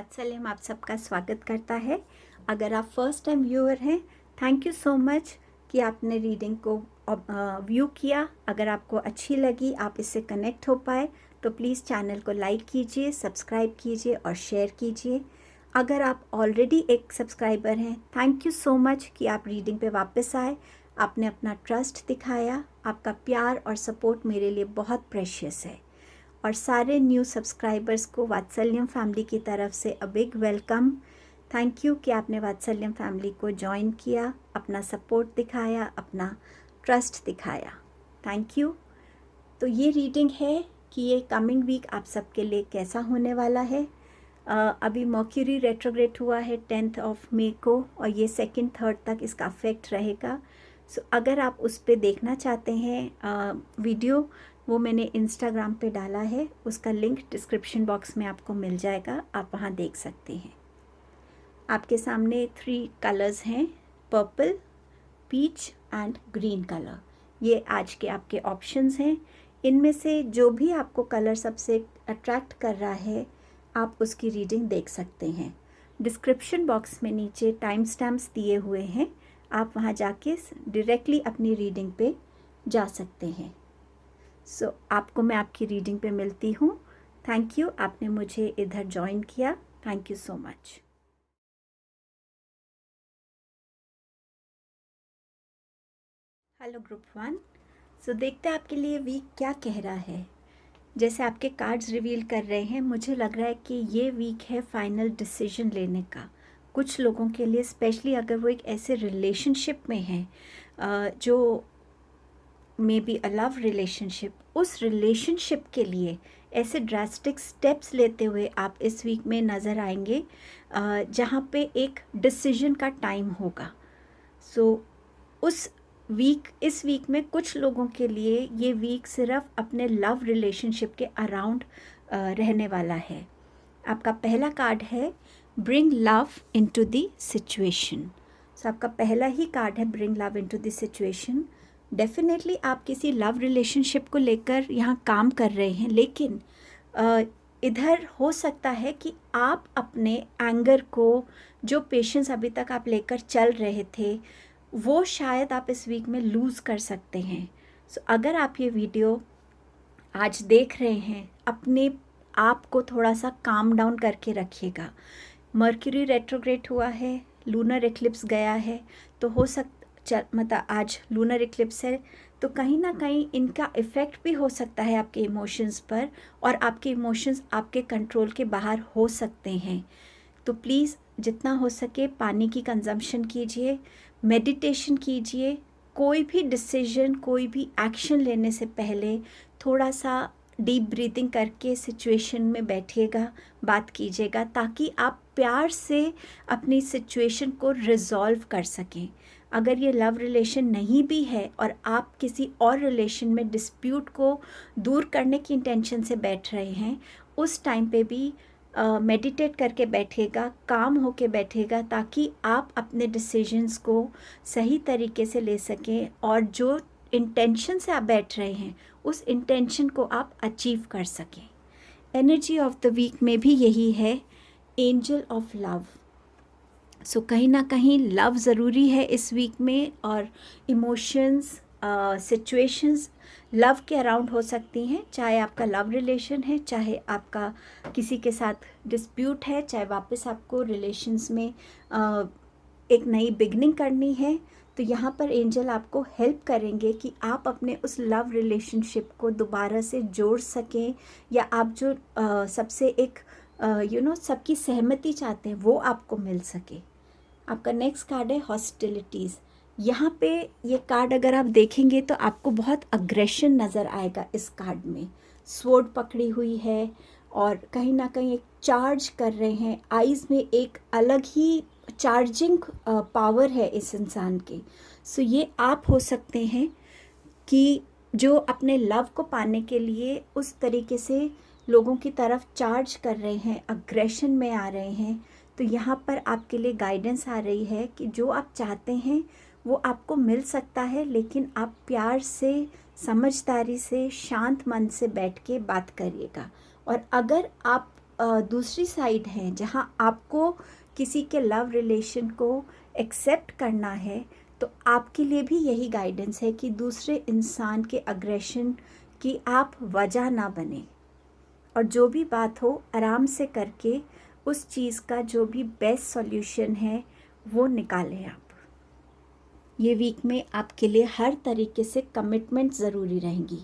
वात्सल्य आप सबका स्वागत करता है। अगर आप फर्स्ट टाइम व्यूअर हैं, थैंक यू सो मच कि आपने रीडिंग को व्यू किया। अगर आपको अच्छी लगी, आप इससे कनेक्ट हो पाए, तो प्लीज़ चैनल को लाइक कीजिए, सब्सक्राइब कीजिए और शेयर कीजिए। अगर आप ऑलरेडी एक सब्सक्राइबर हैं, थैंक यू सो मच कि आप रीडिंग पे वापस आए। आपने अपना ट्रस्ट दिखाया। आपका प्यार और सपोर्ट मेरे लिए बहुत प्रेशियस है। और सारे न्यू सब्सक्राइबर्स को वात्सल्यम फैमिली की तरफ से a big welcome. Thank you कि आपने वात्सल्यम फैमिली को ज्वाइन किया, अपना सपोर्ट दिखाया, अपना ट्रस्ट दिखाया। Thank you. तो ये रीडिंग है कि ये कमिंग वीक आप सबके लिए कैसा होने वाला है। अभी मर्क्यूरी रेट्रोग्रेड हुआ है 10 मई को, और ये 2-3 तक इसका अफेक्ट रहेगा। सो अगर आप उस पर देखना चाहते हैं वीडियो, वो मैंने इंस्टाग्राम पे डाला है, उसका लिंक डिस्क्रिप्शन बॉक्स में आपको मिल जाएगा, आप वहाँ देख सकते हैं। आपके सामने 3 कलर्स हैं, purple, peach and green colour. ये आज के आपके ऑप्शंस हैं। इनमें से जो भी आपको कलर सबसे अट्रैक्ट कर रहा है, आप उसकी रीडिंग देख सकते हैं। डिस्क्रिप्शन बॉक्स में नीचे टाइम स्टैम्प्स दिए हुए हैं, आप वहाँ जाके डायरेक्टली अपनी रीडिंग पे जा सकते हैं। सो आपको मैं आपकी रीडिंग पे मिलती हूँ। थैंक यू, आपने मुझे इधर ज्वाइन किया। Thank you so much. Hello group 1। सो देखते हैं आपके लिए वीक क्या कह रहा है। जैसे आपके कार्ड्स रिवील कर रहे हैं, मुझे लग रहा है कि ये वीक है फाइनल डिसीजन लेने का। कुछ लोगों के लिए, स्पेशली अगर वो एक ऐसे रिलेशनशिप में हैं जो may be a love relationship, उस रिलेशनशिप के लिए ऐसे ड्रास्टिक स्टेप्स लेते हुए आप इस वीक में नज़र आएंगे, जहाँ पे एक डिसीजन का टाइम होगा। सो इस वीक में कुछ लोगों के लिए ये वीक सिर्फ अपने लव रिलेशनशिप के अराउंड रहने वाला है। आपका पहला कार्ड है bring love into the situation. So आपका पहला ही कार्ड है bring love into the situation. Definitely आप किसी लव रिलेशनशिप को लेकर यहाँ काम कर रहे हैं, लेकिन इधर हो सकता है कि आप अपने एंगर को, जो पेशेंस अभी तक आप लेकर चल रहे थे, वो शायद आप इस वीक में लूज़ कर सकते हैं। सो अगर आप ये वीडियो आज देख रहे हैं, अपने आप को थोड़ा सा काम डाउन करके रखिएगा। मर्क्यूरी रेट्रोग्रेड हुआ है, लूनर इक्लिप्स गया है, तो हो मतलब आज लूनर इक्लिप्स है, तो कहीं ना कहीं इनका इफ़ेक्ट भी हो सकता है आपके इमोशंस पर, और आपके इमोशंस आपके कंट्रोल के बाहर हो सकते हैं। तो प्लीज़ जितना हो सके पानी की कंजम्पशन कीजिए, मेडिटेशन कीजिए। कोई भी डिसीजन, कोई भी एक्शन लेने से पहले थोड़ा सा डीप ब्रीथिंग करके सिचुएशन में बैठिएगा, बात कीजिएगा, ताकि आप प्यार से अपनी सिचुएशन को रिजॉल्व कर सकें। अगर ये लव रिलेशन नहीं भी है और आप किसी और रिलेशन में डिस्प्यूट को दूर करने की इंटेंशन से बैठ रहे हैं, उस टाइम पे भी मेडिटेट करके बैठेगा, काम होके बैठेगा, ताकि आप अपने डिसीजंस को सही तरीके से ले सकें, और जो इंटेंशन से आप बैठ रहे हैं उस इंटेंशन को आप अचीव कर सकें। एनर्जी ऑफ द वीक में भी यही है, एंजल ऑफ लव। सो कहीं ना कहीं लव ज़रूरी है इस वीक में, और इमोशंस, सिचुएशंस लव के अराउंड हो सकती हैं, चाहे आपका लव रिलेशन है, चाहे आपका किसी के साथ डिस्प्यूट है, चाहे वापस आपको रिलेशंस में एक नई बिगनिंग करनी है। तो यहाँ पर एंजल आपको हेल्प करेंगे कि आप अपने उस लव रिलेशनशिप को दोबारा से जोड़ सकें, या आप जो सबसे एक सबकी सहमति चाहते हैं वो आपको मिल सके। आपका नेक्स्ट कार्ड है हॉस्टिलिटीज़। यहाँ पे ये कार्ड अगर आप देखेंगे तो आपको बहुत अग्रेशन नज़र आएगा इस कार्ड में। स्वॉर्ड पकड़ी हुई है, और कहीं ना कहीं एक चार्ज कर रहे हैं, आइज़ में एक अलग ही चार्जिंग पावर है इस इंसान के। सो ये आप हो सकते हैं कि जो अपने लव को पाने के लिए उस तरीके से लोगों की तरफ चार्ज कर रहे हैं, अग्रेशन में आ रहे हैं। तो यहाँ पर आपके लिए गाइडेंस आ रही है कि जो आप चाहते हैं वो आपको मिल सकता है, लेकिन आप प्यार से, समझदारी से, शांत मन से बैठ के बात करिएगा। और अगर आप दूसरी साइड है जहाँ आपको किसी के लव रिलेशन को एक्सेप्ट करना है, तो आपके लिए भी यही गाइडेंस है कि दूसरे इंसान के अग्रेशन की आप वजह ना बने, और जो भी बात हो आराम से करके उस चीज़ का जो भी बेस्ट सॉल्यूशन है वो निकालें आप। ये वीक में आपके लिए हर तरीके से कमिटमेंट ज़रूरी रहेंगी।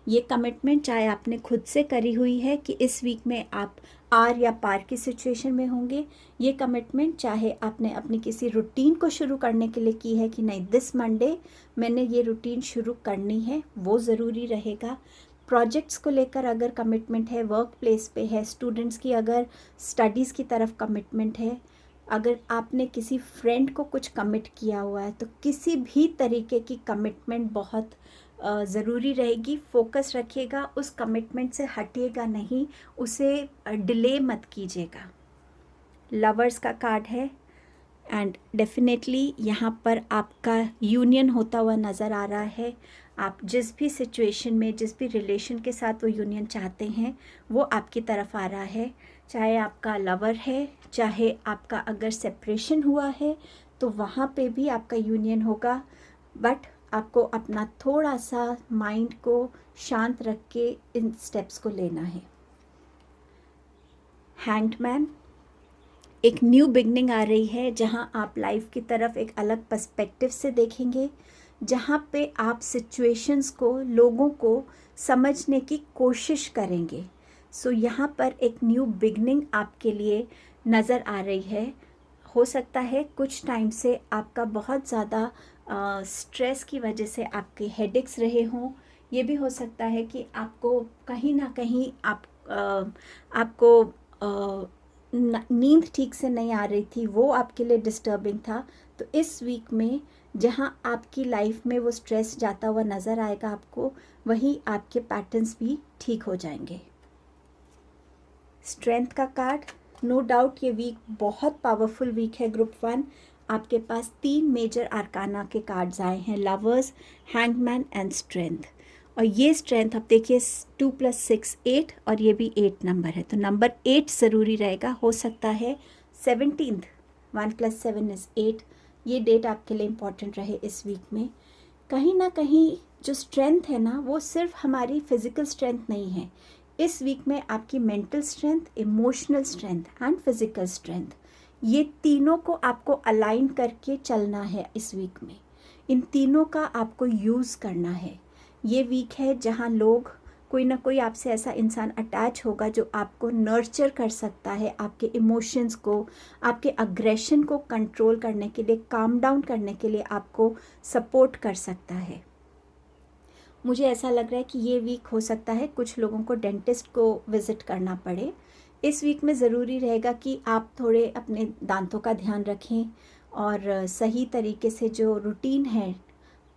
ये कमिटमेंट चाहे आपने खुद से करी हुई है कि इस वीक में आप आर या पार की सिचुएशन में होंगे, ये कमिटमेंट चाहे आपने अपनी किसी रूटीन को शुरू करने के लिए की है कि नहीं दिस मंडे मैंने ये रूटीन शुरू करनी है, वो ज़रूरी रहेगा। प्रोजेक्ट्स को लेकर अगर कमिटमेंट है, वर्क प्लेस पे है, स्टूडेंट्स की अगर स्टडीज़ की तरफ कमिटमेंट है, अगर आपने किसी फ्रेंड को कुछ कमिट किया हुआ है, तो किसी भी तरीके की कमिटमेंट बहुत ज़रूरी रहेगी। फोकस रखिएगा, उस कमिटमेंट से हटिएगा नहीं, उसे डिले मत कीजिएगा। लवर्स का कार्ड है एंड डेफिनेटली यहाँ पर आपका यूनियन होता हुआ नज़र आ रहा है। आप जिस भी सिचुएशन में, जिस भी रिलेशन के साथ वो यूनियन चाहते हैं, वो आपकी तरफ आ रहा है। चाहे आपका लवर है, चाहे आपका अगर सेपरेशन हुआ है, तो वहाँ पे भी आपका यूनियन होगा, बट आपको अपना थोड़ा सा माइंड को शांत रख के इन स्टेप्स को लेना है। हैंग्ड मैन, एक न्यू बिगनिंग आ रही है जहां आप लाइफ की तरफ एक अलग पर्सपेक्टिव से देखेंगे, जहां पे आप सिचुएशंस को, लोगों को समझने की कोशिश करेंगे। सो यहाँ पर एक न्यू बिगनिंग आपके लिए नज़र आ रही है। हो सकता है कुछ टाइम से आपका बहुत ज़्यादा स्ट्रेस की वजह से आपके हेडेक्स रहे हों। ये भी हो सकता है कि आपको कहीं ना कहीं आपको नींद ठीक से नहीं आ रही थी, वो आपके लिए डिस्टर्बिंग था। तो इस वीक में जहाँ आपकी लाइफ में वो स्ट्रेस जाता हुआ नज़र आएगा आपको, वहीं आपके पैटर्न्स भी ठीक हो जाएंगे। स्ट्रेंथ का कार्ड, नो डाउट ये वीक बहुत पावरफुल वीक है। ग्रुप 1 आपके पास 3 मेजर आर्काना के कार्ड्स आए हैं, लवर्स, हैंगमैन एंड स्ट्रेंथ। और ये स्ट्रेंथ आप देखिए 2 + 6 8, और ये भी 8 नंबर है, तो नंबर 8 ज़रूरी रहेगा। हो सकता है 17th, 1 + 7 = 8, ये डेट आपके लिए इम्पॉर्टेंट रहे इस वीक में। कहीं ना कहीं जो स्ट्रेंथ है ना, वो सिर्फ हमारी फिज़िकल स्ट्रेंथ नहीं है। इस वीक में आपकी mental strength, emotional strength and physical strength, ये तीनों को आपको अलाइन करके चलना है इस वीक में। इन तीनों का आपको यूज़ करना है। ये वीक है जहाँ लोग, कोई ना कोई आपसे ऐसा इंसान अटैच होगा जो आपको नर्चर कर सकता है, आपके इमोशंस को, आपके अग्रेशन को कंट्रोल करने के लिए, काम डाउन करने के लिए आपको सपोर्ट कर सकता है। मुझे ऐसा लग रहा है कि ये वीक हो सकता है कुछ लोगों को डेंटिस्ट को विज़िट करना पड़े। इस वीक में ज़रूरी रहेगा कि आप थोड़े अपने दांतों का ध्यान रखें और सही तरीके से जो रूटीन है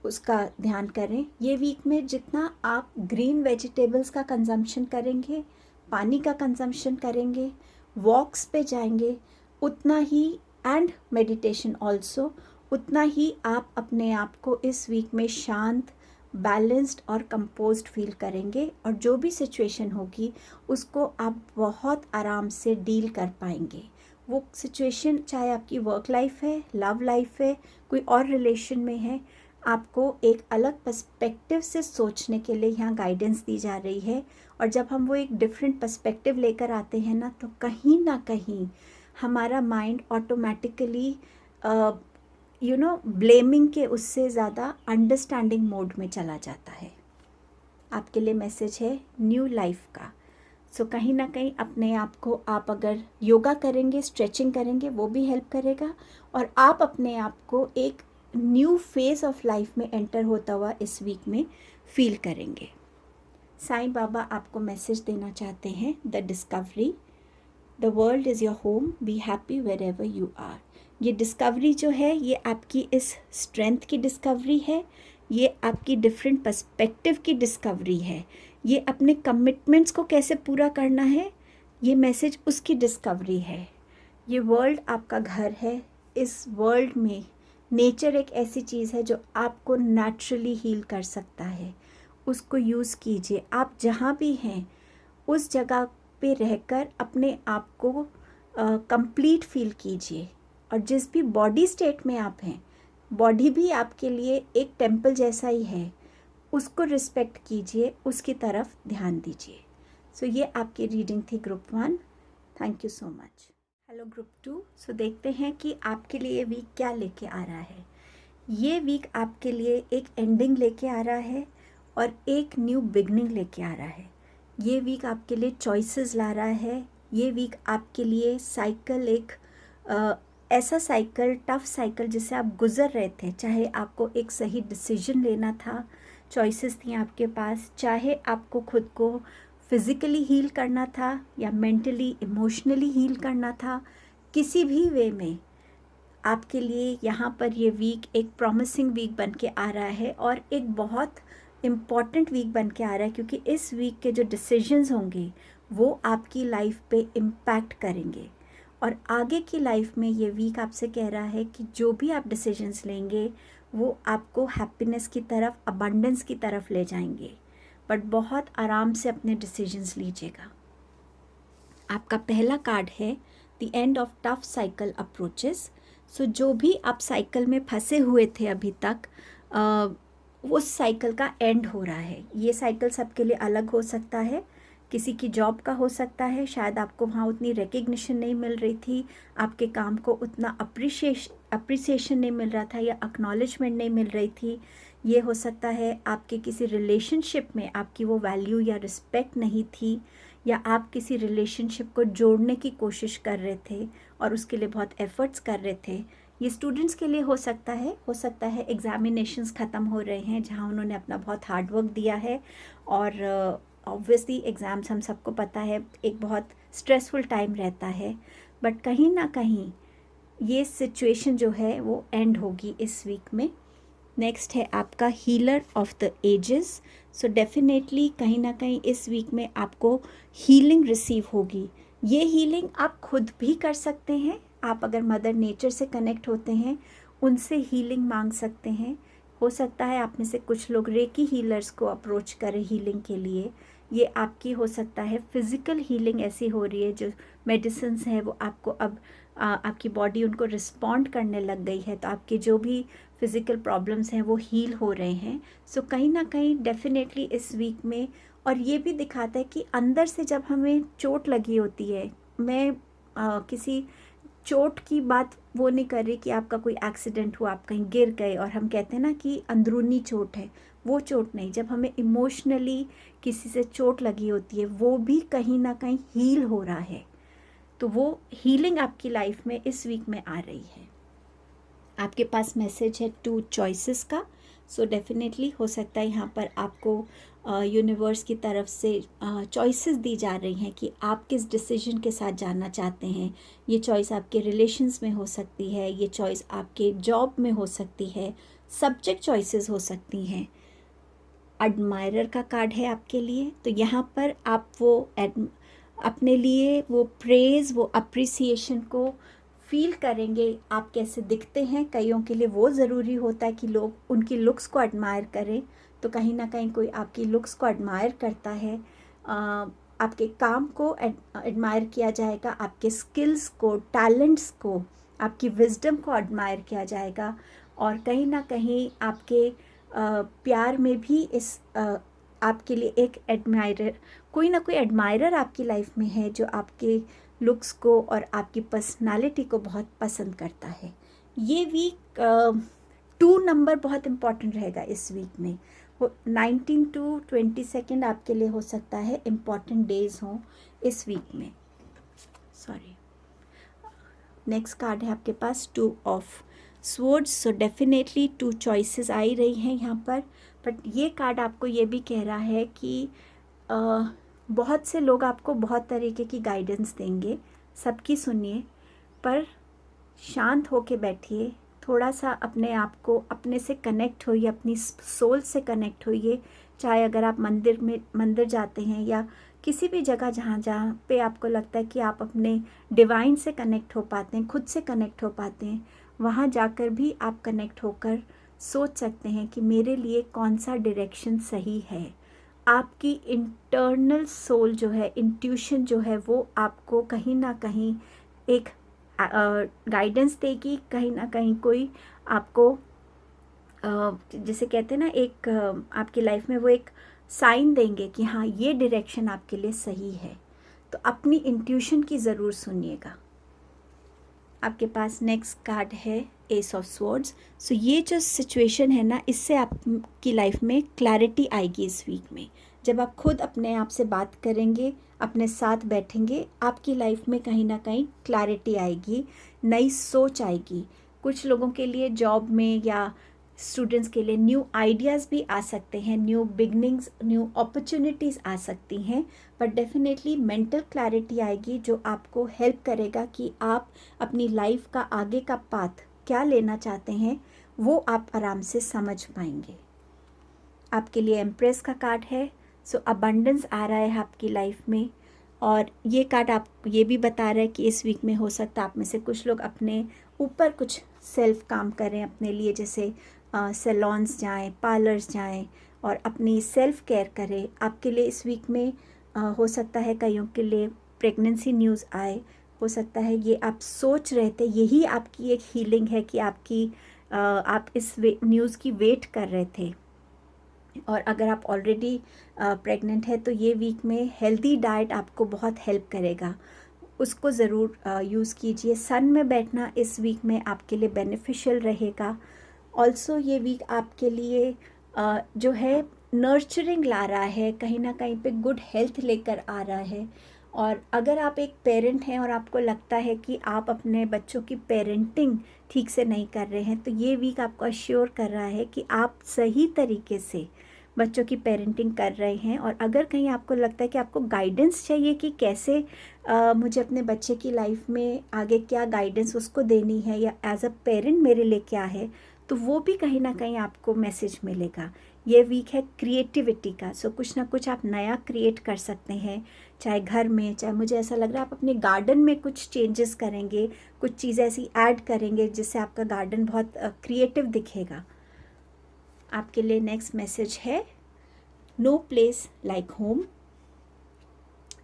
उसका ध्यान करें। ये वीक में जितना आप ग्रीन वेजिटेबल्स का कंजम्पशन करेंगे, पानी का कंजम्पशन करेंगे, वॉक्स पे जाएंगे, उतना ही, एंड मेडिटेशन ऑल्सो, उतना ही आप अपने आप को इस वीक में शांत, बैलेंस्ड और कंपोज्ड फील करेंगे, और जो भी सिचुएशन होगी उसको आप बहुत आराम से डील कर पाएंगे। वो सिचुएशन चाहे आपकी वर्क लाइफ है, लव लाइफ है, कोई और रिलेशन में है, आपको एक अलग पर्सपेक्टिव से सोचने के लिए यहाँ गाइडेंस दी जा रही है। और जब हम वो एक डिफरेंट पर्सपेक्टिव लेकर आते हैं ना, तो कहीं ना कहीं हमारा माइंड ऑटोमेटिकली ब्लेमिंग के उससे ज़्यादा अंडरस्टैंडिंग मोड में चला जाता है। आपके लिए मैसेज है न्यू लाइफ का। सो कहीं ना कहीं अपने आप को, आप अगर योगा करेंगे, स्ट्रेचिंग करेंगे, वो भी हेल्प करेगा, और आप अपने आप को एक न्यू फेज ऑफ लाइफ में एंटर होता हुआ इस वीक में फील करेंगे। साईं बाबा आपको मैसेज देना चाहते हैं, the discovery, the world is your home, be happy wherever you are. ये डिस्कवरी जो है, ये आपकी इस स्ट्रेंथ की डिस्कवरी है, ये आपकी डिफरेंट पर्सपेक्टिव की डिस्कवरी है, ये अपने कमिटमेंट्स को कैसे पूरा करना है, ये मैसेज उसकी डिस्कवरी है। ये वर्ल्ड आपका घर है। इस वर्ल्ड में नेचर एक ऐसी चीज़ है जो आपको नेचुरली हील कर सकता है। उसको यूज़ कीजिए। आप जहाँ भी हैं उस जगह पे रहकर अपने आप को कंप्लीट फील कीजिए। और जिस भी बॉडी स्टेट में आप हैं, बॉडी भी आपके लिए एक टेम्पल जैसा ही है, उसको रिस्पेक्ट कीजिए, उसकी तरफ ध्यान दीजिए। सो ये आपकी रीडिंग थी group 1। Thank you so much. Hello group 2। सो देखते हैं कि आपके लिए वीक क्या लेके आ रहा है। ये वीक आपके लिए एक एंडिंग लेके आ रहा है और एक न्यू बिगनिंग लेके आ रहा है। ये वीक आपके लिए चॉइसेस ला रहा है। ये वीक आपके लिए साइकिल एक ऐसा साइकिल, टफ साइकिल जिससे आप गुज़र रहे थे, चाहे आपको एक सही डिसीजन लेना था, चॉइसेस थी आपके पास, चाहे आपको खुद को फिज़िकली हील करना था या मेंटली इमोशनली हील करना था, किसी भी वे में आपके लिए यहाँ पर ये वीक एक प्रॉमिसिंग वीक बन के आ रहा है और एक बहुत इम्पॉर्टेंट वीक बन के आ रहा है, क्योंकि इस वीक के जो डिसीजंस होंगे वो आपकी लाइफ पे इम्पैक्ट करेंगे। और आगे की लाइफ में ये वीक आपसे कह रहा है कि जो भी आप डिसीजंस लेंगे वो आपको हैप्पीनेस की तरफ, अबंडेंस की तरफ ले जाएंगे, बट बहुत आराम से अपने डिसीजंस लीजिएगा। आपका पहला कार्ड है the end of tough cycle approaches. So जो भी आप साइकिल में फंसे हुए थे अभी तक, उस साइकिल का एंड हो रहा है। ये साइकिल सबके लिए अलग हो सकता है। किसी की जॉब का हो सकता है, शायद आपको वहाँ उतनी रिकग्निशन नहीं मिल रही थी, आपके काम को उतना अप्रिसिएशन नहीं मिल रहा था या एक्नॉलेजमेंट नहीं मिल रही थी। ये हो सकता है आपके किसी रिलेशनशिप में आपकी वो वैल्यू या रिस्पेक्ट नहीं थी, या आप किसी रिलेशनशिप को जोड़ने की कोशिश कर रहे थे और उसके लिए बहुत एफर्ट्स कर रहे थे। ये स्टूडेंट्स के लिए हो सकता है एग्जामिनेशंस ख़त्म हो रहे हैं जहाँ उन्होंने अपना बहुत हार्ड वर्क दिया है, और ऑब्वियसली एग्ज़ाम्स हम सबको पता है एक बहुत स्ट्रेसफुल टाइम रहता है, बट कहीं ना कहीं ये सिचुएशन जो है वो एंड होगी इस वीक में। नेक्स्ट है आपका healer of the ages. So definitely कहीं ना कहीं इस वीक में आपको हीलिंग रिसीव होगी। ये हीलिंग आप खुद भी कर सकते हैं। आप अगर मदर नेचर से कनेक्ट होते हैं, उनसे हीलिंग मांग सकते हैं। हो सकता है आप में से कुछ लोग रेकी हीलर्स को अप्रोच करें हीलिंग के लिए। ये आपकी हो सकता है फिज़िकल हीलिंग ऐसी हो रही है, जो मेडिसिन्स हैं वो आपको अब आपकी बॉडी उनको रिस्पॉन्ड करने लग गई है, तो आपके जो भी फिज़िकल प्रॉब्लम्स हैं वो हील हो रहे हैं। सो कहीं ना कहीं डेफिनेटली इस वीक में, और ये भी दिखाता है कि अंदर से जब हमें चोट लगी होती है, मैं किसी चोट की बात वो नहीं कर रही कि आपका कोई एक्सीडेंट हुआ, आप कहीं गिर गए और हम कहते हैं ना कि अंदरूनी चोट है, वो चोट नहीं। जब हमें इमोशनली किसी से चोट लगी होती है, वो भी कहीं ना कहीं हील हो रहा है। तो वो हीलिंग आपकी लाइफ में इस वीक में आ रही है। आपके पास मैसेज है 2 चॉइसेस का। सो डेफिनेटली हो सकता है यहाँ पर आपको यूनिवर्स की तरफ से चॉइसेस दी जा रही हैं कि आप किस डिसीजन के साथ जाना चाहते हैं। ये चॉइस आपके रिलेशंस में हो सकती है, ये चॉइस आपके जॉब में हो सकती है, सब्जेक्ट चॉइसेस हो सकती हैं। एडमायरर का कार्ड है आपके लिए, तो यहाँ पर आप वो अपने लिए वो प्रेज़, वो अप्रिसिएशन को फील करेंगे। आप कैसे दिखते हैं, कईयों के लिए वो ज़रूरी होता है कि लोग उनकी लुक्स को एडमायर करें, तो कहीं ना कहीं कोई आपकी लुक्स को एडमायर करता है। आपके काम को एडमायर किया जाएगा, आपके स्किल्स को, टैलेंट्स को, आपकी विजडम को एडमायर किया जाएगा, और कहीं ना कहीं आपके प्यार में भी इस आपके लिए एक एडमायरर, कोई ना कोई एडमायरर आपकी लाइफ में है जो आपके लुक्स को और आपकी पर्सनालिटी को बहुत पसंद करता है। ये वीक 2 नंबर बहुत इम्पॉर्टेंट रहेगा इस वीक में। 19 to 22 आपके लिए हो सकता है इम्पॉर्टेंट डेज हों इस वीक में। सॉरी, नेक्स्ट कार्ड है आपके पास 2 of swords. So definitely 2 choices आ ही रही हैं यहाँ पर, बट ये कार्ड आपको ये भी कह रहा है कि बहुत से लोग आपको बहुत तरीके की गाइडेंस देंगे, सबकी सुनिए, पर शांत होके बैठिए, थोड़ा सा अपने आप को अपने से कनेक्ट होइए, अपनी सोल से कनेक्ट होइए। चाहे अगर आप मंदिर जाते हैं या किसी भी जगह जहाँ पे आपको लगता है कि आप अपने डिवाइन से कनेक्ट हो पाते हैं, खुद से कनेक्ट हो पाते हैं, वहाँ जाकर भी आप कनेक्ट होकर सोच सकते हैं कि मेरे लिए कौन सा डायरेक्शन सही है। आपकी इंटरनल सोल जो है, इंट्यूशन जो है, वो आपको कहीं ना कहीं एक गाइडेंस देगी, कहीं ना कहीं कोई आपको जिसे कहते हैं ना, एक आपकी लाइफ में वो एक साइन देंगे कि हाँ ये डायरेक्शन आपके लिए सही है। तो अपनी इंट्यूशन की ज़रूर सुनिएगा। आपके पास नेक्स्ट कार्ड है एस ऑफ स्वॉर्ड्स। सो ये जो सिचुएशन है ना, इससे आपकी लाइफ में क्लैरिटी आएगी इस वीक में। जब आप खुद अपने आप से बात करेंगे, अपने साथ बैठेंगे, आपकी लाइफ में कहीं ना कहीं क्लैरिटी आएगी, नई सोच आएगी। कुछ लोगों के लिए जॉब में या स्टूडेंट्स के लिए न्यू आइडियाज़ भी आ सकते हैं, न्यू बिगनिंग्स, न्यू अपॉर्चुनिटीज़ आ सकती हैं। बट डेफिनेटली मेंटल क्लैरिटी आएगी जो आपको हेल्प करेगा कि आप अपनी लाइफ का आगे का पाथ क्या लेना चाहते हैं, वो आप आराम से समझ पाएंगे। आपके लिए एम्प्रेस का कार्ड है। सो अबंडेंस आ रहा है आपकी लाइफ में। और ये कार्ड आप ये भी बता रहा है कि इस वीक में हो सकता है आप में से कुछ लोग अपने ऊपर कुछ सेल्फ काम करें अपने लिए, जैसे सैलॉन्स जाएं, पार्लर्स जाएं और अपनी सेल्फ केयर करें। आपके लिए इस वीक में हो सकता है कईयों के लिए प्रेगनेंसी न्यूज़ आए। हो सकता है ये आप सोच रहे थे, यही आपकी एक हीलिंग है कि आप इस न्यूज़ की वेट कर रहे थे। और अगर आप ऑलरेडी प्रेग्नेंट है तो ये वीक में हेल्दी डाइट आपको बहुत हेल्प करेगा, उसको ज़रूर यूज़ कीजिए। सन में बैठना इस वीक में आपके लिए बेनिफिशियल रहेगा। ऑल्सो ये वीक आपके लिए जो है नर्चरिंग ला रहा है, कहीं ना कहीं पे गुड हेल्थ लेकर आ रहा है। और अगर आप एक पेरेंट हैं और आपको लगता है कि आप अपने बच्चों की पेरेंटिंग ठीक से नहीं कर रहे हैं, तो ये वीक आपको अश्योर कर रहा है कि आप सही तरीके से बच्चों की पेरेंटिंग कर रहे हैं। और अगर कहीं आपको लगता है कि आपको गाइडेंस चाहिए कि कैसे मुझे अपने बच्चे की लाइफ में आगे क्या गाइडेंस उसको देनी है, या एज अ पेरेंट मेरे लिए क्या है, तो वो भी कहीं ना कहीं आपको मैसेज मिलेगा। ये वीक है क्रिएटिविटी का। सो कुछ ना कुछ आप नया क्रिएट कर सकते हैं, चाहे घर में, चाहे मुझे ऐसा लग रहा है आप अपने गार्डन में कुछ चेंजेस करेंगे, कुछ चीज़ें ऐसी ऐड करेंगे जिससे आपका गार्डन बहुत क्रिएटिव दिखेगा। आपके लिए नेक्स्ट मैसेज है नो प्लेस लाइक होम।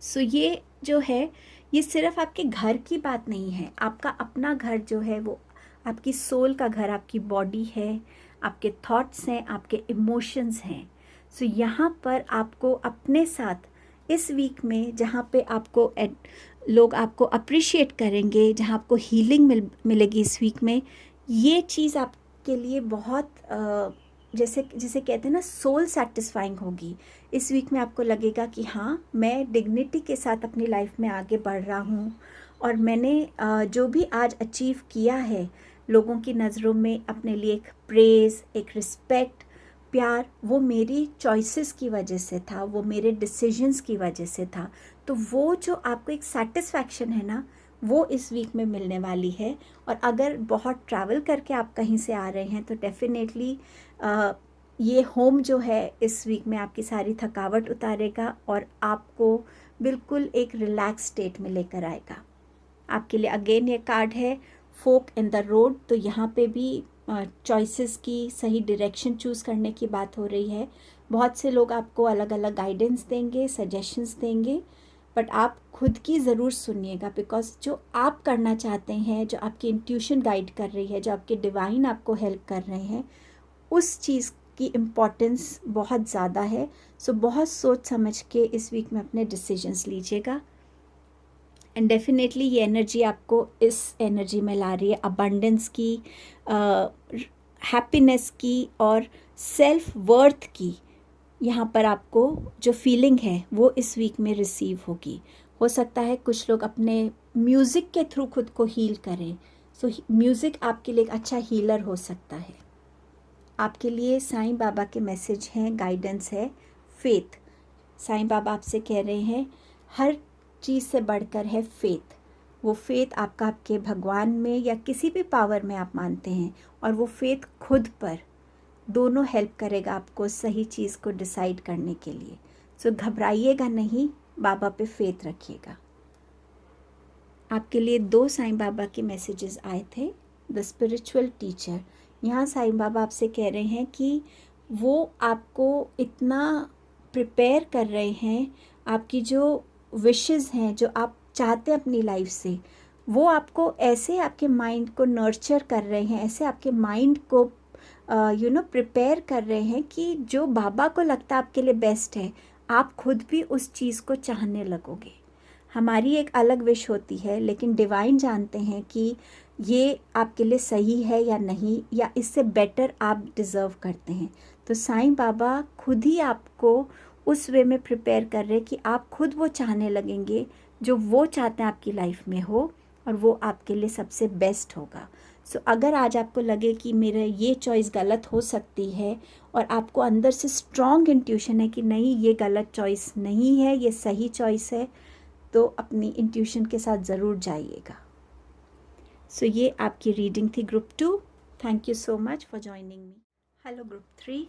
सो ये जो है, ये सिर्फ आपके घर की बात नहीं है। आपका अपना घर जो है वो आपकी सोल का घर, आपकी बॉडी है, आपके थॉट्स हैं, आपके इमोशंस हैं। सो यहाँ पर आपको अपने साथ इस वीक में, जहाँ पे आपको लोग आपको अप्रिशिएट करेंगे, जहाँ आपको हीलिंग मिलेगी इस वीक में, ये चीज़ आपके लिए बहुत जैसे जिसे कहते हैं ना, सोल सेटिस्फाइंग होगी। इस वीक में आपको लगेगा कि हाँ, मैं डिग्निटी के साथ अपनी लाइफ में आगे बढ़ रहा हूँ, और मैंने जो भी आज अचीव किया है लोगों की नज़रों में, अपने लिए एक प्रेज़, एक रिस्पेक्ट, प्यार, वो मेरी चॉइसेस की वजह से था, वो मेरे डिसीजंस की वजह से था। तो वो जो आपको एक सेटिस्फैक्शन है ना, वो इस वीक में मिलने वाली है। और अगर बहुत ट्रैवल करके आप कहीं से आ रहे हैं तो डेफिनेटली ये होम जो है इस वीक में आपकी सारी थकावट उतारेगा और आपको बिल्कुल एक रिलैक्स स्टेट में लेकर आएगा। आपके लिए अगेन ये कार्ड है फोक इन द रोड। तो यहाँ पे भी चॉइसेस की सही डायरेक्शन चूज़ करने की बात हो रही है। बहुत से लोग आपको अलग अलग गाइडेंस देंगे, सजेशंस देंगे, बट आप खुद की ज़रूर सुनिएगा, बिकॉज जो आप करना चाहते हैं, जो आपकी इंट्यूशन गाइड कर रही है, जो आपके डिवाइन आपको हेल्प कर रहे हैं, उस चीज़ की इम्पोर्टेंस बहुत ज़्यादा है। सो बहुत सोच समझ के इस वीक में अपने डिसीजंस लीजिएगा। एंड डेफिनेटली ये एनर्जी आपको इस एनर्जी में ला रही है अबंडेंस की, हैप्पीनेस की और सेल्फ वर्थ की। यहाँ पर आपको जो फीलिंग है वो इस वीक में रिसीव होगी। हो सकता है कुछ लोग अपने म्यूज़िक के थ्रू खुद को हील करें। सो म्यूज़िक आपके लिए एक अच्छा हीलर हो सकता है। आपके लिए साईं बाबा के मैसेज हैं, गाइडेंस है फेथ। साईं बाबा आपसे कह रहे हैं हर चीज़ से बढ़कर है फेथ। वो फेथ आपका आपके भगवान में या किसी भी पावर में आप मानते हैं, और वो फेथ खुद पर, दोनों हेल्प करेगा आपको सही चीज़ को डिसाइड करने के लिए। सो घबराइएगा नहीं, बाबा पे फेथ रखिएगा। आपके लिए 2 साईं बाबा के मैसेजेस आए थे। The spiritual teacher. यहाँ साईं बाबा आपसे कह रहे हैं कि वो आपको इतना प्रिपेयर कर रहे हैं, आपकी जो विशेस हैं, जो आप चाहते हैं अपनी लाइफ से, वो आपको ऐसे आपके माइंड को नर्चर कर रहे हैं, ऐसे आपके माइंड को प्रिपेयर कर रहे हैं कि जो बाबा को लगता है आपके लिए बेस्ट है, आप खुद भी उस चीज़ को चाहने लगोगे। हमारी एक अलग विश होती है, लेकिन डिवाइन जानते हैं कि ये आपके लिए सही है या नहीं, या इससे बेटर आप डिज़र्व करते हैं। तो साईं बाबा खुद ही आपको उस वे में प्रिपेयर कर रहे हैं कि आप खुद वो चाहने लगेंगे जो वो चाहते हैं आपकी लाइफ में हो, और वो आपके लिए सबसे बेस्ट होगा। सो अगर आज आपको लगे कि मेरा ये चॉइस गलत हो सकती है, और आपको अंदर से स्ट्रॉन्ग इंट्यूशन है कि नहीं, ये गलत चॉइस नहीं है, ये सही चॉइस है, तो अपनी इंट्यूशन के साथ ज़रूर जाइएगा। सो ये आपकी रीडिंग थी group 2। Thank you so much for joining me. Hello group 3।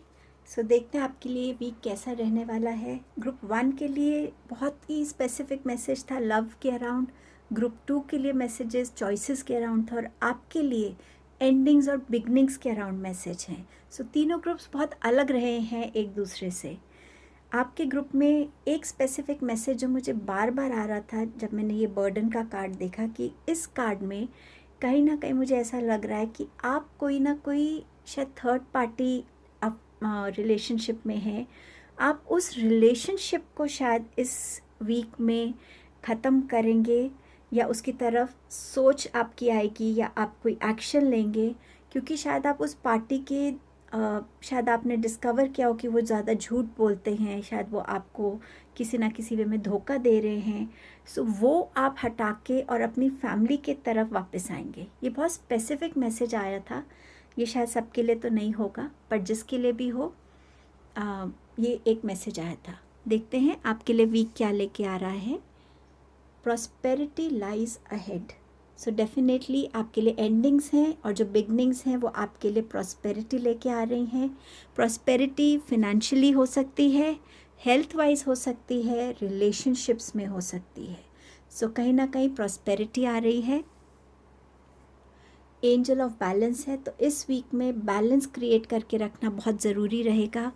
सो देखते हैं आपके लिए वीक कैसा रहने वाला है। ग्रुप 1 के लिए बहुत ही स्पेसिफिक मैसेज था लव के अराउंड, ग्रुप 2 के लिए मैसेजेस चॉइसेस के अराउंड था, और आपके लिए एंडिंग्स और बिगनिंग्स के अराउंड मैसेज हैं। सो तीनों ग्रुप्स बहुत अलग रहे हैं एक दूसरे से। आपके ग्रुप में एक स्पेसिफिक मैसेज जो मुझे बार बार आ रहा था जब मैंने ये बर्डन का कार्ड देखा, कि इस कार्ड में कहीं ना कहीं मुझे ऐसा लग रहा है कि आप कोई ना कोई शायद थर्ड पार्टी आप रिलेशनशिप में हैं। आप उस रिलेशनशिप को शायद इस वीक में ख़त्म करेंगे, या उसकी तरफ सोच आपकी आएगी, या आप कोई एक्शन लेंगे, क्योंकि शायद आप उस पार्टी के शायद आपने डिस्कवर किया हो कि वो ज़्यादा झूठ बोलते हैं, शायद वो आपको किसी ना किसी वे में धोखा दे रहे हैं। सो वो आप हटा के और अपनी फैमिली के तरफ वापस आएंगे। ये बहुत स्पेसिफिक मैसेज आया था, ये शायद सबके लिए तो नहीं होगा, पर जिसके लिए भी हो ये एक मैसेज आया था। देखते हैं आपके लिए वीक क्या लेके आ रहा है। Prosperity lies ahead. So definitely आपके लिए एंडिंग्स हैं, और जो बिगनिंग्स हैं वो आपके लिए प्रॉस्पेरिटी लेके आ रही हैं। प्रॉस्पेरिटी फिनेंशियली हो सकती है, हेल्थ वाइज हो सकती है, रिलेशनशिप्स में हो सकती है। सो कहीं ना कहीं प्रॉस्पेरिटी आ रही है। एंजल ऑफ बैलेंस है, तो इस वीक में बैलेंस क्रिएट करके रखना बहुत ज़रूरी रहेगा।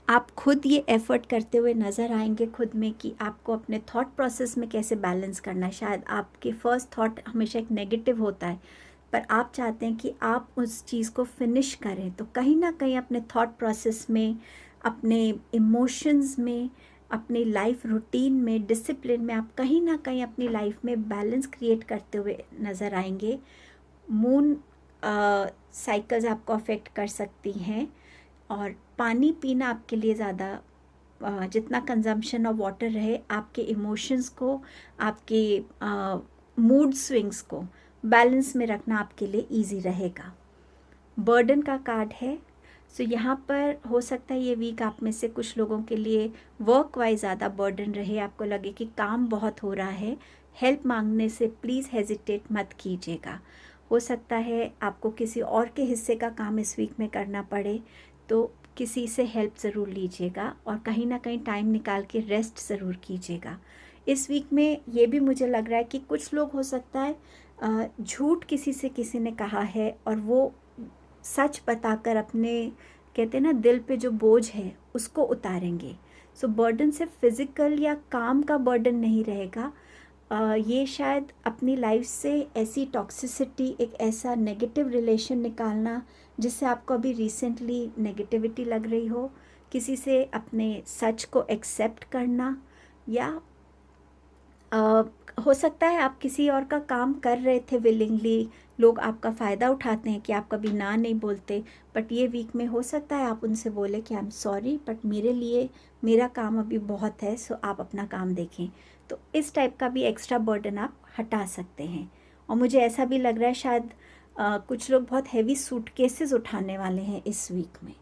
आप खुद ये एफ़र्ट करते हुए नज़र आएंगे खुद में कि आपको अपने थॉट प्रोसेस में कैसे बैलेंस करना है। शायद आपके फर्स्ट थॉट हमेशा एक नेगेटिव होता है, पर आप चाहते हैं कि आप उस चीज़ को फिनिश करें। तो कहीं ना कहीं अपने थॉट प्रोसेस में, अपने इमोशंस में, अपनी लाइफ रूटीन में, डिसिप्लिन में आप कहीं ना कहीं अपनी लाइफ में बैलेंस क्रिएट करते हुए नज़र आएंगे। मून साइकिल्स आपको अफेक्ट कर सकती हैं, और पानी पीना आपके लिए ज़्यादा, जितना कंजम्पशन ऑफ वाटर रहे, आपके इमोशंस को, आपके मूड स्विंग्स को बैलेंस में रखना आपके लिए इजी रहेगा। बर्डन का कार्ड है। सो यहाँ पर हो सकता है ये वीक आप में से कुछ लोगों के लिए वर्क वाइज ज़्यादा बर्डन रहे, आपको लगे कि काम बहुत हो रहा है। हेल्प मांगने से प्लीज़ हेजिटेट मत कीजिएगा। हो सकता है आपको किसी और के हिस्से का काम इस वीक में करना पड़े, तो किसी से हेल्प ज़रूर लीजिएगा, और कहीं ना कहीं टाइम निकाल के रेस्ट ज़रूर कीजिएगा। इस वीक में ये भी मुझे लग रहा है कि कुछ लोग हो सकता है झूठ किसी ने कहा है, और वो सच बताकर अपने, कहते हैं ना, दिल पे जो बोझ है उसको उतारेंगे। सो बर्डन सिर्फ फिज़िकल या काम का बर्डन नहीं रहेगा। ये शायद अपनी लाइफ से ऐसी टॉक्सिसिटी, एक ऐसा नेगेटिव रिलेशन निकालना जिससे आपको अभी रिसेंटली नेगेटिविटी लग रही हो, किसी से अपने सच को एक्सेप्ट करना, या हो सकता है आप किसी और का काम कर रहे थे विलिंगली, लोग आपका फ़ायदा उठाते हैं कि आप कभी ना नहीं बोलते, बट ये वीक में हो सकता है आप उनसे बोले कि आई एम सॉरी, बट मेरे लिए मेरा काम अभी बहुत है, सो आप अपना काम देखें। तो इस टाइप का भी एक्स्ट्रा बर्डन आप हटा सकते हैं। और मुझे ऐसा भी लग रहा है शायद कुछ लोग बहुत हैवी सूटकेसेस उठाने वाले हैं इस वीक में।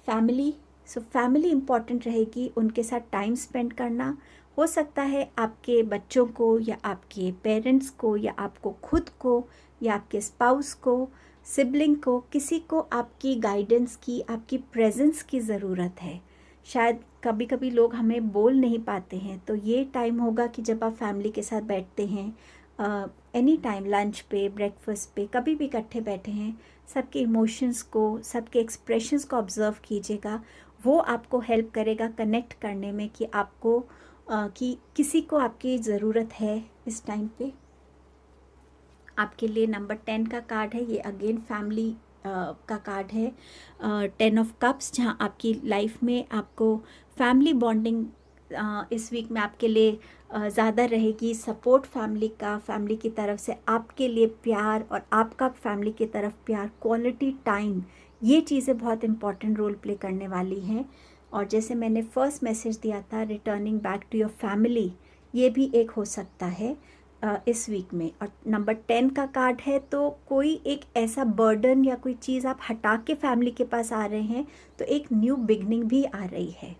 फैमिली, सो फैमिली इम्पॉर्टेंट रहेगी, उनके साथ टाइम स्पेंड करना। हो सकता है आपके बच्चों को, या आपके पेरेंट्स को, या आपको खुद को, या आपके स्पाउस को, सिबलिंग को, किसी को आपकी गाइडेंस की, आपकी प्रेजेंस की ज़रूरत है। शायद कभी कभी लोग हमें बोल नहीं पाते हैं, तो ये टाइम होगा कि जब आप फैमिली के साथ बैठते हैं, एनी टाइम, लंच पे, ब्रेकफास्ट पे, कभी भी इकट्ठे बैठे हैं, सबके इमोशंस को, सबके एक्सप्रेशंस को ऑब्ज़र्व कीजिएगा। वो आपको हेल्प करेगा कनेक्ट करने में कि आपको कि किसी को आपकी ज़रूरत है इस टाइम पे। आपके लिए नंबर 10 का कार्ड है, ये अगेन फैमिली का कार्ड है, 10 ऑफ कप्स, जहाँ आपकी लाइफ में आपको फैमिली बॉन्डिंग इस वीक में आपके लिए ज़्यादा रहेगी। सपोर्ट फैमिली का, फैमिली की तरफ से आपके लिए प्यार और आपका फैमिली की तरफ प्यार, क्वालिटी टाइम, ये चीज़ें बहुत इंपॉर्टेंट रोल प्ले करने वाली हैं। और जैसे मैंने फर्स्ट मैसेज दिया था, returning back to your family, ये भी एक हो सकता है इस वीक में। और नंबर 10 का कार्ड है, तो कोई एक ऐसा बर्डन या कोई चीज़ आप हटा के फैमिली के पास आ रहे हैं, तो एक न्यू बिगनिंग भी आ रही है।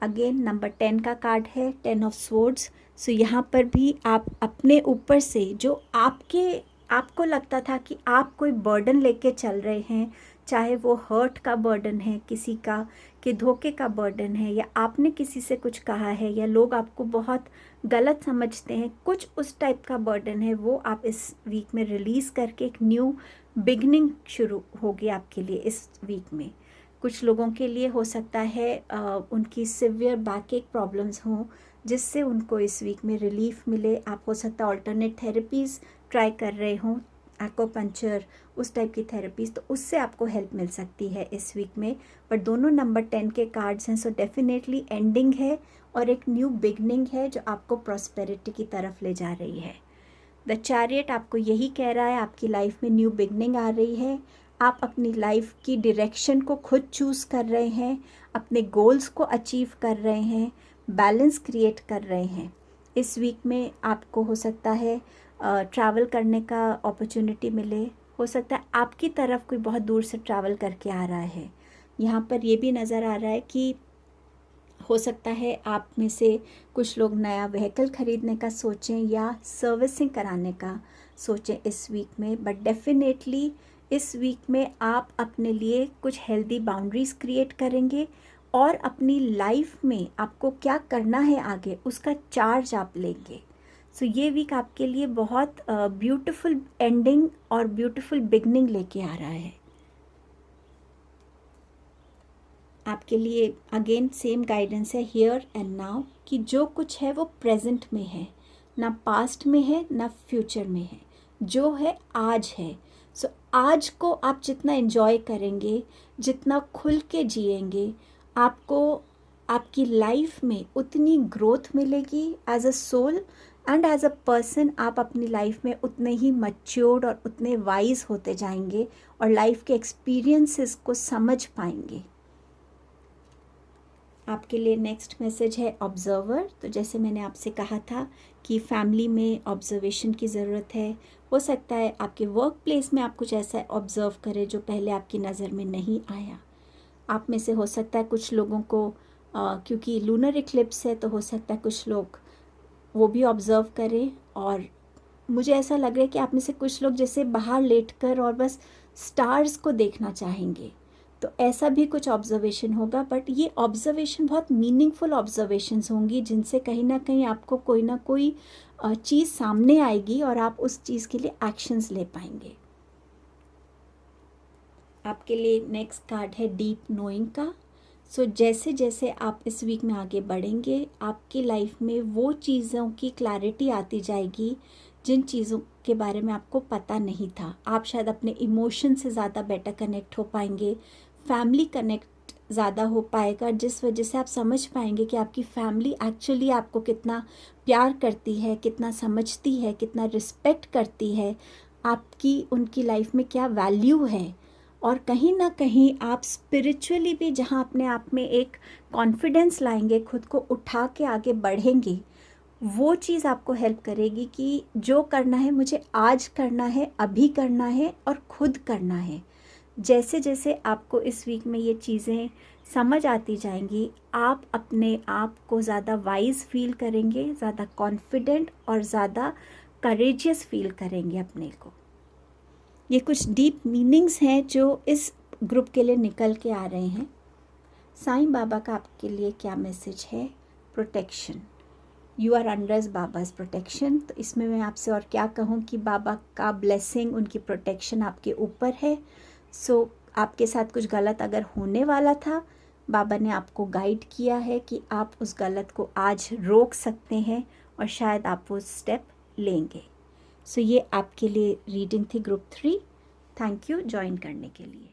अगेन नंबर 10 का कार्ड है, 10 ऑफ स्वॉर्ड्स। सो यहाँ पर भी आप अपने ऊपर से जो आपको लगता था कि आप कोई बर्डन लेके चल रहे हैं, चाहे वो हर्ट का बर्डन है, किसी का कि धोखे का बर्डन है, या आपने किसी से कुछ कहा है, या लोग आपको बहुत गलत समझते हैं, कुछ उस टाइप का बर्डन है, वो आप इस वीक में रिलीज़ करके एक न्यू बिगनिंग शुरू होगी आपके लिए इस वीक में। कुछ लोगों के लिए हो सकता है उनकी सिवियर बैकएक प्रॉब्लम्स हों, जिससे उनको इस वीक में रिलीफ मिले। आप हो सकता है अल्टरनेट थेरेपीज़ ट्राई कर रहे हों, एक्वापंक्चर, उस टाइप की थेरेपीज़, तो उससे आपको हेल्प मिल सकती है इस वीक में। बट दोनों नंबर 10 के कार्ड्स हैं, सो डेफिनेटली एंडिंग है और एक न्यू बिगनिंग है जो आपको प्रॉस्पेरिटी की तरफ ले जा रही है। द चैरियट आपको यही कह रहा है, आपकी लाइफ में न्यू बिगनिंग आ रही है, आप अपनी लाइफ की डायरेक्शन को खुद चूज़ कर रहे हैं, अपने गोल्स को अचीव कर रहे हैं, बैलेंस क्रिएट कर रहे हैं। इस वीक में आपको हो सकता है ट्रैवल करने का अपॉर्चुनिटी मिले, हो सकता है आपकी तरफ कोई बहुत दूर से ट्रैवल करके आ रहा है। यहाँ पर ये भी नज़र आ रहा है कि हो सकता है आप में से कुछ लोग नया व्हीकल ख़रीदने का सोचें या सर्विसिंग कराने का सोचें इस वीक में। बट डेफिनेटली इस वीक में आप अपने लिए कुछ हेल्दी बाउंड्रीज़ क्रिएट करेंगे और अपनी लाइफ में आपको क्या करना है आगे, उसका चार्ज आप लेंगे। सो ये वीक आपके लिए बहुत ब्यूटीफुल एंडिंग और ब्यूटीफुल बिगनिंग लेके आ रहा है। आपके लिए अगेन सेम गाइडेंस है, हियर एंड नाउ, कि जो कुछ है वो प्रेजेंट में है, ना पास्ट में है ना फ्यूचर में है, जो है आज है। सो आज को आप जितना एंजॉय करेंगे, जितना खुल के जिएंगे, आपको आपकी लाइफ में उतनी ग्रोथ मिलेगी as a soul and as a person. आप अपनी लाइफ में उतने ही मैच्योर्ड और उतने वाइज होते जाएंगे और लाइफ के एक्सपीरियंसेस को समझ पाएंगे। आपके लिए नेक्स्ट मैसेज है ऑब्जर्वर। तो जैसे मैंने आपसे कहा था कि फैमिली में ऑब्जर्वेशन की ज़रूरत है। हो सकता है आपके वर्क प्लेस में आप कुछ ऐसा ऑब्ज़र्व करें जो पहले आपकी नज़र में नहीं आया। आप में से हो सकता है कुछ लोगों को क्योंकि लूनर इक्लिप्स है, तो हो सकता है कुछ लोग वो भी ऑब्ज़र्व करें। और मुझे ऐसा लग रहा है कि आप में से कुछ लोग जैसे बाहर लेटकर और बस स्टार्स को देखना चाहेंगे, तो ऐसा भी कुछ ऑब्जर्वेशन होगा। बट ये ऑब्जर्वेशन बहुत मीनिंगफुल ऑब्जर्वेशंस होंगी, जिनसे कहीं ना कहीं आपको कोई ना कोई चीज़ सामने आएगी और आप उस चीज़ के लिए एक्शंस ले पाएंगे। आपके लिए नेक्स्ट कार्ड है डीप नोइंग का। सो जैसे जैसे आप इस वीक में आगे बढ़ेंगे, आपकी लाइफ में वो चीज़ों की क्लैरिटी आती जाएगी जिन चीज़ों के बारे में आपको पता नहीं था। आप शायद अपने इमोशन से ज़्यादा बेटर कनेक्ट हो पाएंगे, फैमिली कनेक्ट ज़्यादा हो पाएगा, जिस वजह से आप समझ पाएंगे कि आपकी फैमिली एक्चुअली आपको कितना प्यार करती है, कितना समझती है, कितना रिस्पेक्ट करती है, आपकी उनकी लाइफ में क्या वैल्यू है। और कहीं ना कहीं आप स्पिरिचुअली भी जहाँ अपने आप में एक कॉन्फिडेंस लाएंगे, खुद को उठा के आगे बढ़ेंगे, वो चीज़ आपको हेल्प करेगी कि जो करना है मुझे आज करना है, अभी करना है और खुद करना है। जैसे जैसे आपको इस वीक में ये चीज़ें समझ आती जाएंगी, आप अपने आप को ज़्यादा वाइज फील करेंगे, ज़्यादा कॉन्फिडेंट और ज़्यादा करेजियस फील करेंगे अपने को। ये कुछ डीप मीनिंग्स हैं जो इस ग्रुप के लिए निकल के आ रहे हैं। साईं बाबा का आपके लिए क्या मैसेज है? Protection. You are under Baba's protection. तो इसमें मैं आपसे और क्या कहूँ कि बाबा का ब्लेसिंग, उनकी प्रोटेक्शन आपके ऊपर है। सो आपके साथ कुछ गलत अगर होने वाला था, बाबा ने आपको गाइड किया है कि आप उस गलत को आज रोक सकते हैं और शायद आप वो स्टेप लेंगे। सो ये आपके लिए रीडिंग थी ग्रुप 3। थैंक यू ज्वाइन करने के लिए।